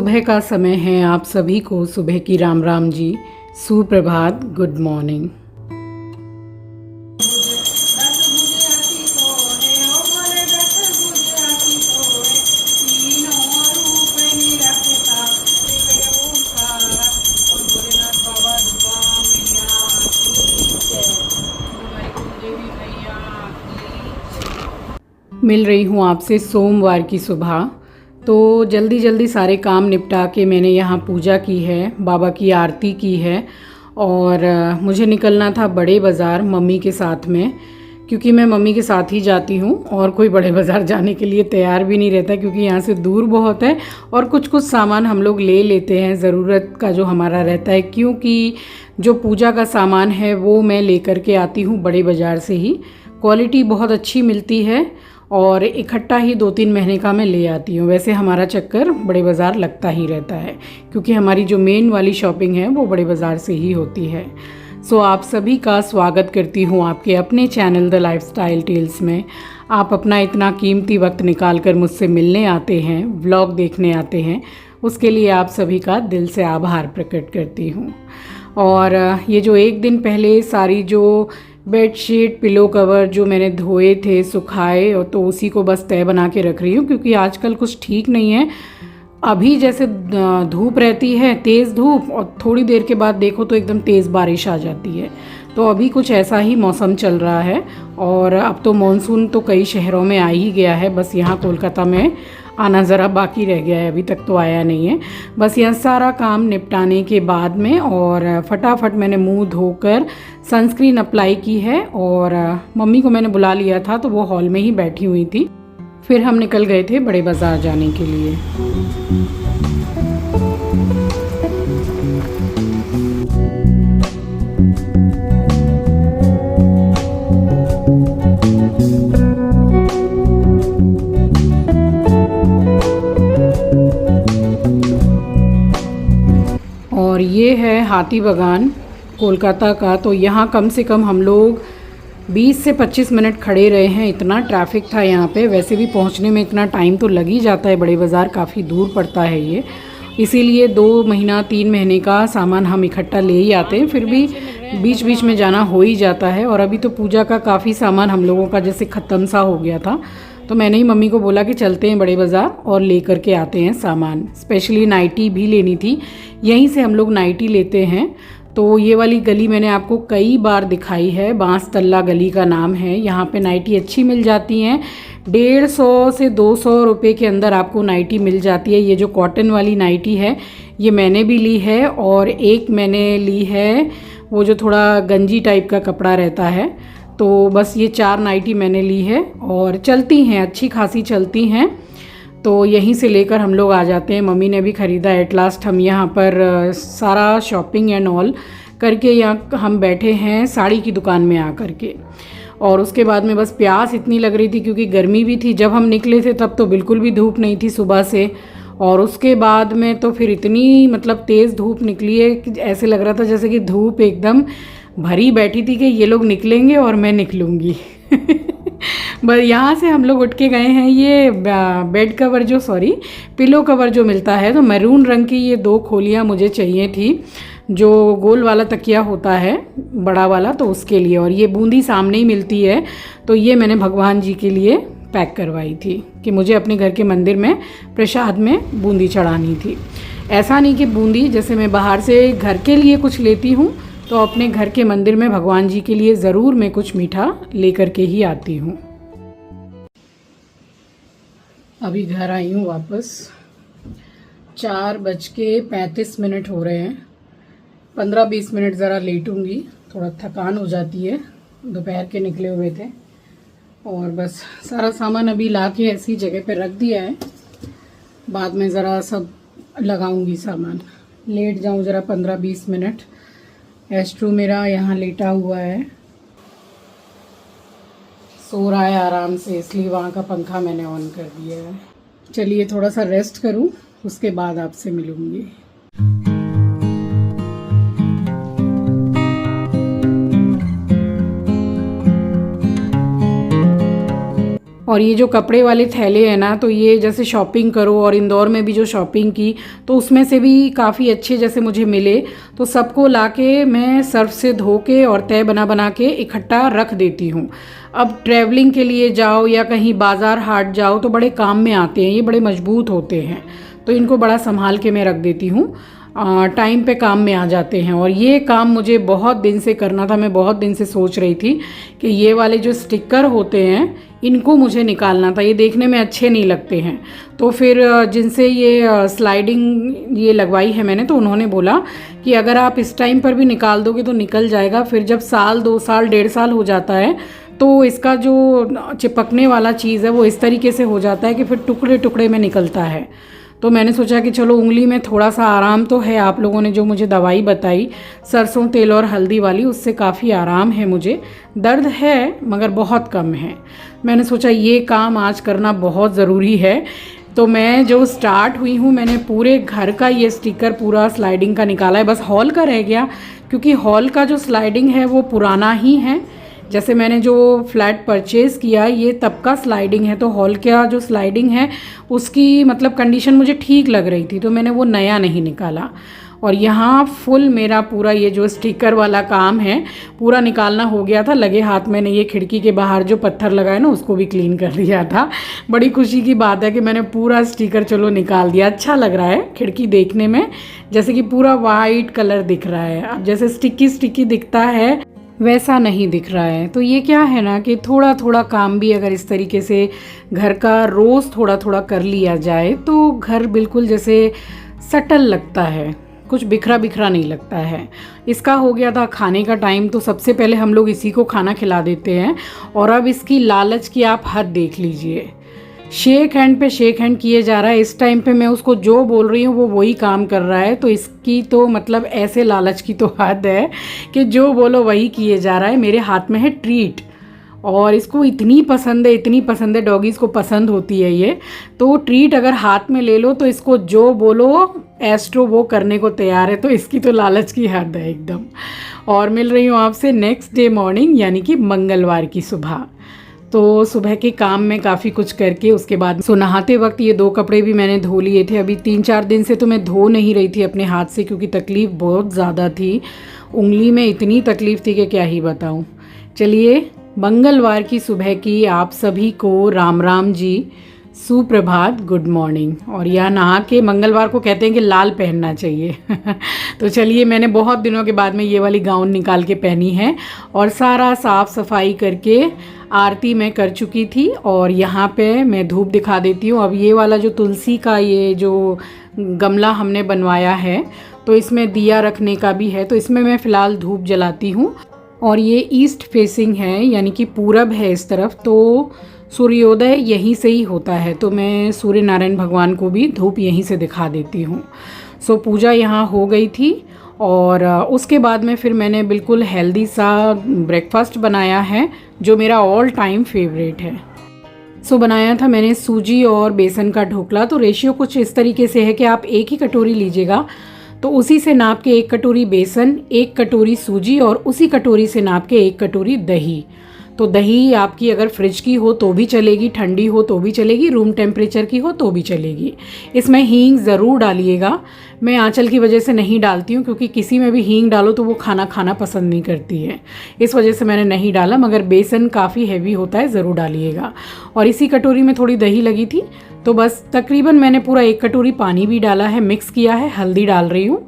सुबह का समय है। आप सभी को सुबह की राम राम जी, सुप्रभात, गुड मॉर्निंग। मिल रही हूँ आपसे सोमवार की सुबह। तो जल्दी जल्दी सारे काम निपटा के मैंने यहाँ पूजा की है, बाबा की आरती की है और मुझे निकलना था बड़े बाज़ार मम्मी के साथ में, क्योंकि मैं मम्मी के साथ ही जाती हूँ और कोई बड़े बाज़ार जाने के लिए तैयार भी नहीं रहता, क्योंकि यहाँ से दूर बहुत है और कुछ कुछ सामान हम लोग ले लेते हैं ज़रूरत का जो हमारा रहता है, क्योंकि जो पूजा का सामान है वो मैं लेकर के आती हूँ बड़े बाज़ार से ही। क्वालिटी बहुत अच्छी मिलती है और इकट्ठा ही 2-3 महीने का मैं ले आती हूँ। वैसे हमारा चक्कर बड़े बाज़ार लगता ही रहता है, क्योंकि हमारी जो मेन वाली शॉपिंग है वो बड़े बाज़ार से ही होती है। सो आप सभी का स्वागत करती हूँ आपके अपने चैनल द लाइफस्टाइल टेल्स में। आप अपना इतना कीमती वक्त निकाल कर मुझसे मिलने आते हैं, व्लॉग देखने आते हैं, उसके लिए आप सभी का दिल से आभार प्रकट करती हूँ। और ये जो एक दिन पहले सारी जो बेडशीट पिलो कवर जो मैंने धोए थे सुखाए, और तो उसी को बस तय बना के रख रही हूँ, क्योंकि आजकल कुछ ठीक नहीं है। अभी जैसे धूप रहती है, तेज़ धूप, और थोड़ी देर के बाद देखो तो एकदम तेज़ बारिश आ जाती है। तो अभी कुछ ऐसा ही मौसम चल रहा है। और अब तो मॉनसून तो कई शहरों में आ ही गया है, बस यहाँ कोलकाता में आना ज़रा बाकी रह गया है, अभी तक तो आया नहीं है। बस यहाँ सारा काम निपटाने के बाद में और फटाफट मैंने मुंह धोकर सनस्क्रीन अप्लाई की है, और मम्मी को मैंने बुला लिया था तो वो हॉल में ही बैठी हुई थी। फिर हम निकल गए थे बड़े बाज़ार जाने के लिए। और ये है हाथी बागान कोलकाता का। तो यहाँ कम से कम हम लोग 20 से 25 मिनट खड़े रहे हैं, इतना ट्रैफिक था यहाँ पे। वैसे भी पहुँचने में इतना टाइम तो लग ही जाता है, बड़े बाज़ार काफ़ी दूर पड़ता है ये, इसीलिए 2 महीना 3 महीने का सामान हम इकट्ठा ले ही आते हैं। फिर भी बीच बीच में जाना हो ही जाता है। और अभी तो पूजा का काफ़ी सामान हम लोगों का जैसे ख़त्म सा हो गया था, तो मैंने ही मम्मी को बोला कि चलते हैं बड़े बाज़ार और ले कर के आते हैं सामान। स्पेशली नाइटी भी लेनी थी, यहीं से हम लोग नाइटी लेते हैं। तो ये वाली गली मैंने आपको कई बार दिखाई है, बांस तल्ला गली का नाम है। यहाँ पे नाइटी अच्छी मिल जाती हैं, 150 से 200 रुपये के अंदर आपको नाइटी मिल जाती है। ये जो कॉटन वाली नाइटी है ये मैंने भी ली है, और एक मैंने ली है वो जो थोड़ा गंजी टाइप का कपड़ा रहता है। तो बस ये 4 नाइटी मैंने ली है और चलती हैं, अच्छी खासी चलती हैं। तो यहीं से लेकर हम लोग आ जाते हैं। मम्मी ने भी ख़रीदा। एट लास्ट हम यहाँ पर सारा शॉपिंग एंड ऑल करके यहाँ हम बैठे हैं साड़ी की दुकान में आ कर के। और उसके बाद में बस प्यास इतनी लग रही थी, क्योंकि गर्मी भी थी। जब हम निकले थे तब तो बिल्कुल भी धूप नहीं थी सुबह से, और उसके बाद में तो फिर इतनी मतलब तेज़ धूप निकली है कि ऐसे लग रहा था जैसे कि धूप एकदम भरी बैठी थी कि ये लोग निकलेंगे और मैं निकलूँगी। बस यहाँ से हम लोग उठ के गए हैं। ये बेड कवर जो पिलो कवर जो मिलता है, तो मैरून रंग की ये 2 खोलियाँ मुझे चाहिए थी, जो गोल वाला तकिया होता है बड़ा वाला, तो उसके लिए। और ये बूंदी सामने ही मिलती है, तो ये मैंने भगवान जी के लिए पैक करवाई थी कि मुझे अपने घर के मंदिर में प्रसाद में बूंदी चढ़ानी थी। ऐसा नहीं कि बूंदी जैसे मैं बाहर से घर के लिए कुछ लेती हूँ, तो अपने घर के मंदिर में भगवान जी के लिए ज़रूर मैं कुछ मीठा लेकर के ही आती हूँ। अभी घर आई हूँ वापस। 4:35 हो रहे हैं। 15-20 मिनट ज़रा लेटूँगी, थोड़ा थकान हो जाती है, दोपहर के निकले हुए थे। और बस सारा सामान अभी ला के ऐसी जगह पे रख दिया है, बाद में ज़रा सब लगाऊंगी सामान। लेट जाऊँ ज़रा 15-20 मिनट। एस्ट्रो मेरा यहाँ लेटा हुआ है, सो रहा है आराम से, इसलिए वहाँ का पंखा मैंने ऑन कर दिया है। चलिए थोड़ा सा रेस्ट करूँ, उसके बाद आपसे मिलूँगी। और ये जो कपड़े वाले थैले हैं ना, तो ये जैसे शॉपिंग करो, और इंदौर में भी जो शॉपिंग की तो उसमें से भी काफ़ी अच्छे जैसे मुझे मिले, तो सबको लाके मैं सर्फ से धो के और तह बना बना के इकट्ठा रख देती हूँ। अब ट्रैवलिंग के लिए जाओ या कहीं बाज़ार हाट जाओ तो बड़े काम में आते हैं, ये बड़े मजबूत होते हैं, तो इनको बड़ा संभाल के मैं रख देती हूँ, टाइम पे काम में आ जाते हैं। और ये काम मुझे बहुत दिन से करना था, मैं बहुत दिन से सोच रही थी कि ये वाले जो स्टिकर होते हैं इनको मुझे निकालना था, ये देखने में अच्छे नहीं लगते हैं। तो फिर जिनसे ये स्लाइडिंग ये लगवाई है मैंने, तो उन्होंने बोला कि अगर आप इस टाइम पर भी निकाल दोगे तो निकल जाएगा, फिर जब साल 2 साल 1.5 साल हो जाता है तो इसका जो चिपकने वाला चीज़ है वो इस तरीके से हो जाता है कि फिर टुकड़े टुकड़े में निकलता है। तो मैंने सोचा कि चलो उंगली में थोड़ा सा आराम तो है, आप लोगों ने जो मुझे दवाई बताई सरसों तेल और हल्दी वाली, उससे काफ़ी आराम है, मुझे दर्द है मगर बहुत कम है। मैंने सोचा ये काम आज करना बहुत ज़रूरी है। तो मैं जो स्टार्ट हुई हूँ, मैंने पूरे घर का ये स्टिकर पूरा स्लाइडिंग का निकाला है, बस हॉल का रह गया, क्योंकि हॉल का जो स्लाइडिंग है वो पुराना ही है। जैसे मैंने जो फ्लैट परचेज़ किया ये तब का स्लाइडिंग है, तो हॉल का जो स्लाइडिंग है उसकी मतलब कंडीशन मुझे ठीक लग रही थी, तो मैंने वो नया नहीं निकाला। और यहाँ फुल मेरा पूरा ये जो स्टिकर वाला काम है पूरा निकालना हो गया था, लगे हाथ मैंने ये खिड़की के बाहर जो पत्थर लगाए ना उसको भी क्लीन कर दिया था। बड़ी खुशी की बात है कि मैंने पूरा स्टिकर चलो निकाल दिया। अच्छा लग रहा है खिड़की देखने में, जैसे कि पूरा वाइट कलर दिख रहा है, अब जैसे स्टिकी स्टिकी दिखता है वैसा नहीं दिख रहा है। तो ये क्या है ना कि थोड़ा थोड़ा काम भी अगर इस तरीके से घर का रोज़ थोड़ा थोड़ा कर लिया जाए तो घर बिल्कुल जैसे सटल लगता है, कुछ बिखरा बिखरा नहीं लगता है। इसका हो गया था खाने का टाइम, तो सबसे पहले हम लोग इसी को खाना खिला देते हैं। और अब इसकी लालच की आप हद देख लीजिए, शेक हैंड पे शेक हैंड किए जा रहा है। इस टाइम पे मैं उसको जो बोल रही हूँ वो वही काम कर रहा है, तो इसकी तो मतलब ऐसे लालच की तो हद है कि जो बोलो वही किए जा रहा है। मेरे हाथ में है ट्रीट और इसको इतनी पसंद है, इतनी पसंद है, डॉगीज़ को पसंद होती है ये, तो ट्रीट अगर हाथ में ले लो तो इसको जो बोलो एस्ट्रो वो करने को तैयार है। तो इसकी तो लालच की हद है एकदम। और मिल रही हूँ आपसे नेक्स्ट डे मॉर्निंग, यानी कि मंगलवार की सुबह। तो सुबह के काम में काफ़ी कुछ करके उसके बाद नहाते वक्त ये 2 कपड़े भी मैंने धो लिए थे। अभी 3-4 दिन से तो मैं धो नहीं रही थी अपने हाथ से, क्योंकि तकलीफ़ बहुत ज़्यादा थी, उंगली में इतनी तकलीफ़ थी कि क्या ही बताऊँ। चलिए, मंगलवार की सुबह की आप सभी को राम राम जी, सुप्रभात, गुड मॉर्निंग। और यह नहा के मंगलवार को कहते हैं कि लाल पहनना चाहिए तो चलिए, मैंने बहुत दिनों के बाद में ये वाली गाउन निकाल के पहनी है और सारा साफ़ सफाई करके आरती मैं कर चुकी थी। और यहाँ पे मैं धूप दिखा देती हूँ। अब ये वाला जो तुलसी का ये जो गमला हमने बनवाया है तो इसमें दिया रखने का भी है, तो इसमें मैं फ़िलहाल धूप जलाती हूँ। और ये ईस्ट फेसिंग है, यानी कि पूरब है इस तरफ, तो सूर्योदय यहीं से ही होता है, तो मैं सूर्य नारायण भगवान को भी धूप यहीं से दिखा देती हूँ। सो पूजा यहाँ हो गई थी और उसके बाद में फिर मैंने बिल्कुल हेल्दी सा ब्रेकफास्ट बनाया है जो मेरा ऑल टाइम फेवरेट है। सो बनाया था मैंने सूजी और बेसन का ढोकला। तो रेशियो कुछ इस तरीके से है कि आप एक ही कटोरी लीजिएगा, तो उसी से नाप के 1 कटोरी बेसन, 1 कटोरी सूजी और उसी कटोरी से नाप के 1 कटोरी दही। तो दही आपकी अगर फ्रिज की हो तो भी चलेगी, ठंडी हो तो भी चलेगी, रूम टेम्परेचर की हो तो भी चलेगी। इसमें हींग ज़रूर डालिएगा। मैं आंचल की वजह से नहीं डालती हूँ, क्योंकि किसी में भी हींग डालो तो वो खाना खाना पसंद नहीं करती है, इस वजह से मैंने नहीं डाला। मगर बेसन काफ़ी हैवी होता है, ज़रूर डालिएगा। और इसी कटोरी में थोड़ी दही लगी थी, तो बस तकरीबन मैंने पूरा 1 कटोरी पानी भी डाला है, मिक्स किया है, हल्दी डाल रही हूँ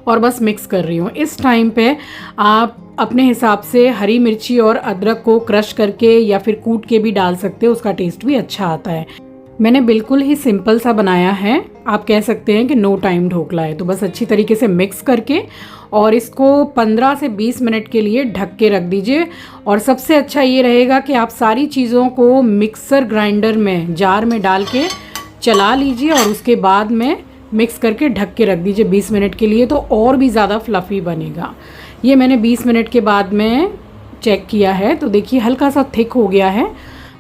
और बस मिक्स कर रही हूँ। इस टाइम पे आप अपने हिसाब से हरी मिर्ची और अदरक को क्रश करके या फिर कूट के भी डाल सकते हो, उसका टेस्ट भी अच्छा आता है। मैंने बिल्कुल ही सिंपल सा बनाया है, आप कह सकते हैं कि नो टाइम ढोकला है। तो बस अच्छी तरीके से मिक्स करके और इसको 15 से 20 मिनट के लिए ढक के रख दीजिए। और सबसे अच्छा ये रहेगा कि आप सारी चीज़ों को मिक्सर ग्राइंडर में जार में डाल के चला लीजिए और उसके बाद में मिक्स करके ढक के रख दीजिए 20 मिनट के लिए, तो और भी ज़्यादा फ्लफ़ी बनेगा। ये मैंने 20 मिनट के बाद में चेक किया है, तो देखिए हल्का सा थिक हो गया है।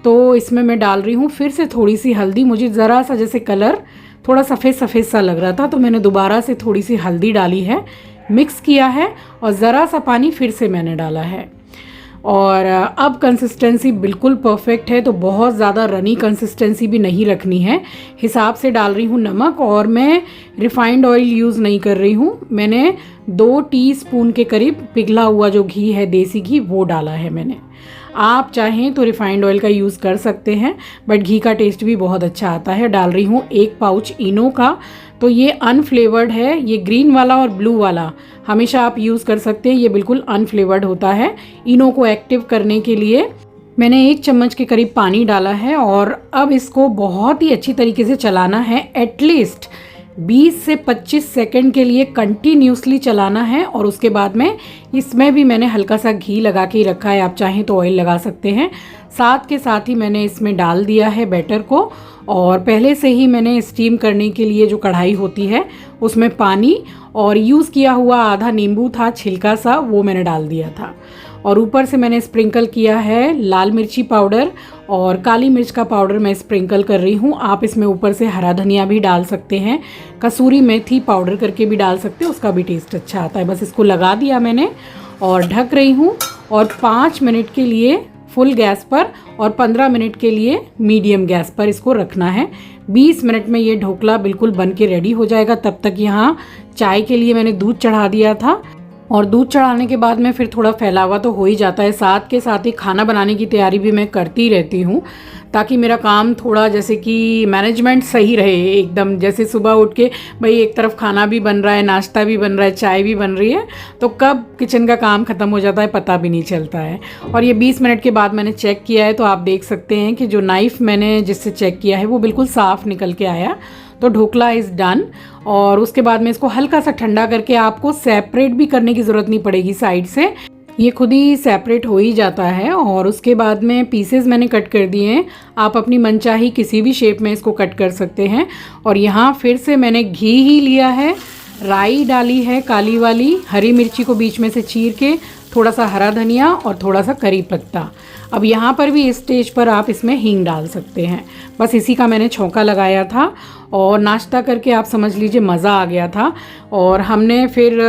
तो इसमें मैं डाल रही हूँ फिर से थोड़ी सी हल्दी। मुझे ज़रा सा जैसे कलर थोड़ा सफ़ेद सफ़ेद सा लग रहा था, तो मैंने दोबारा से थोड़ी सी हल्दी डाली है, मिक्स किया है और ज़रा सा पानी फिर से मैंने डाला है। और अब कंसिस्टेंसी बिल्कुल परफेक्ट है, तो बहुत ज़्यादा रनी कंसिस्टेंसी भी नहीं रखनी है। हिसाब से डाल रही हूँ नमक, और मैं रिफाइंड ऑयल यूज़ नहीं कर रही हूँ। मैंने 2 टीस्पून के करीब पिघला हुआ जो घी है, देसी घी, वो डाला है मैंने। आप चाहें तो रिफाइंड ऑयल का यूज़ कर सकते हैं, बट घी का टेस्ट भी बहुत अच्छा आता है। डाल रही हूँ 1 पाउच इनो का, तो ये अनफ्लेवर्ड है। ये ग्रीन वाला और ब्लू वाला हमेशा आप यूज़ कर सकते हैं, ये बिल्कुल अनफ्लेवर्ड होता है। इनो को एक्टिव करने के लिए मैंने 1 चम्मच के करीब पानी डाला है, और अब इसको बहुत ही अच्छी तरीके से चलाना है। एटलीस्ट 20 से 25 सेकंड के लिए कंटिन्यूसली चलाना है। और उसके बाद में इसमें भी मैंने हल्का सा घी लगा के ही रखा है, आप चाहें तो ऑयल लगा सकते हैं। साथ के साथ ही मैंने इसमें डाल दिया है बैटर को, और पहले से ही मैंने स्टीम करने के लिए जो कढ़ाई होती है उसमें पानी और यूज़ किया हुआ आधा नींबू था छिलका सा, वो मैंने डाल दिया था। और ऊपर से मैंने स्प्रिंकल किया है लाल मिर्ची पाउडर और काली मिर्च का पाउडर मैं स्प्रिंकल कर रही हूँ। आप इसमें ऊपर से हरा धनिया भी डाल सकते हैं, कसूरी मेथी पाउडर करके भी डाल सकते हैं, उसका भी टेस्ट अच्छा आता है। बस इसको लगा दिया मैंने और ढक रही हूँ, और 5 मिनट के लिए फुल गैस पर और 15 मिनट के लिए मीडियम गैस पर इसको रखना है। 20 मिनट में ये ढोकला बिल्कुल बन के रेडी हो जाएगा। तब तक यहाँ चाय के लिए मैंने दूध चढ़ा दिया था, और दूध चढ़ाने के बाद में फिर थोड़ा फैलावा तो हो ही जाता है। साथ के साथ ही खाना बनाने की तैयारी भी मैं करती रहती हूँ, ताकि मेरा काम थोड़ा जैसे कि मैनेजमेंट सही रहे एकदम। जैसे सुबह उठ के भाई एक तरफ खाना भी बन रहा है, नाश्ता भी बन रहा है, चाय भी बन रही है, तो कब किचन का काम ख़त्म हो जाता है पता भी नहीं चलता है। और ये 20 मिनट के बाद मैंने चेक किया है, तो आप देख सकते हैं कि जो नाइफ़ मैंने जिससे चेक किया है वो बिल्कुल साफ़ निकल के आया। तो ढोकला इज़ डन। और उसके बाद में इसको हल्का सा ठंडा करके, आपको सेपरेट भी करने की ज़रूरत नहीं पड़ेगी साइड से, ये खुद ही सेपरेट हो ही जाता है। और उसके बाद में पीसेस मैंने कट कर दिए हैं, आप अपनी मनचाही किसी भी शेप में इसको कट कर सकते हैं। और यहाँ फिर से मैंने घी ही लिया है, राई डाली है काली वाली, हरी मिर्ची को बीच में से चीर के, थोड़ा सा हरा धनिया और थोड़ा सा करी पत्ता। अब यहाँ पर भी इस स्टेज पर आप इसमें हींग डाल सकते हैं। बस इसी का मैंने छौंका लगाया था, और नाश्ता करके आप समझ लीजिए मज़ा आ गया था। और हमने फिर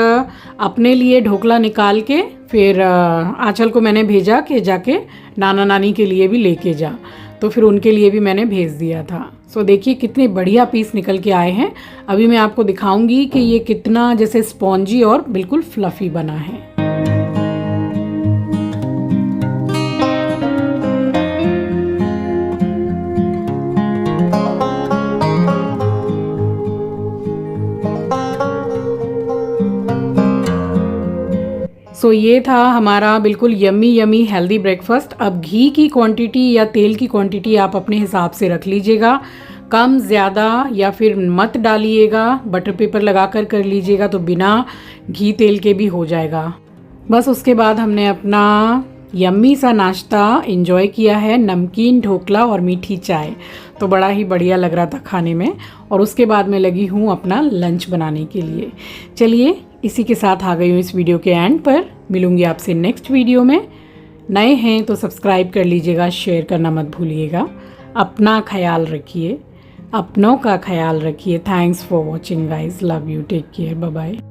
अपने लिए ढोकला निकाल के फिर आंचल को मैंने भेजा कि जाके नाना नानी के लिए भी लेके जा, तो फिर उनके लिए भी मैंने भेज दिया था। सो देखिए कितने बढ़िया पीस निकल के आए हैं। अभी मैं आपको दिखाऊंगी कि ये कितना जैसे स्पॉन्जी और बिल्कुल फ्लफ़ी बना है। सो ये था हमारा बिल्कुल यम्मी यम्मी हेल्दी ब्रेकफास्ट। अब घी की क्वांटिटी या तेल की क्वांटिटी आप अपने हिसाब से रख लीजिएगा, कम ज़्यादा या फिर मत डालिएगा। बटर पेपर लगा कर लीजिएगा, तो बिना घी तेल के भी हो जाएगा। बस उसके बाद हमने अपना यम्मी सा नाश्ता एंजॉय किया है, नमकीन ढोकला और मीठी चाय। तो बड़ा ही बढ़िया लग रहा था खाने में। और उसके बाद मैं लगी हूँ अपना लंच बनाने के लिए। चलिए इसी के साथ आ गई हूँ इस वीडियो के एंड पर। मिलूँगी आपसे नेक्स्ट वीडियो में। नए हैं तो सब्सक्राइब कर लीजिएगा, शेयर करना मत भूलिएगा। अपना ख्याल रखिए, अपनों का ख्याल रखिए। Thanks for watching guys, love you, take care, bye bye.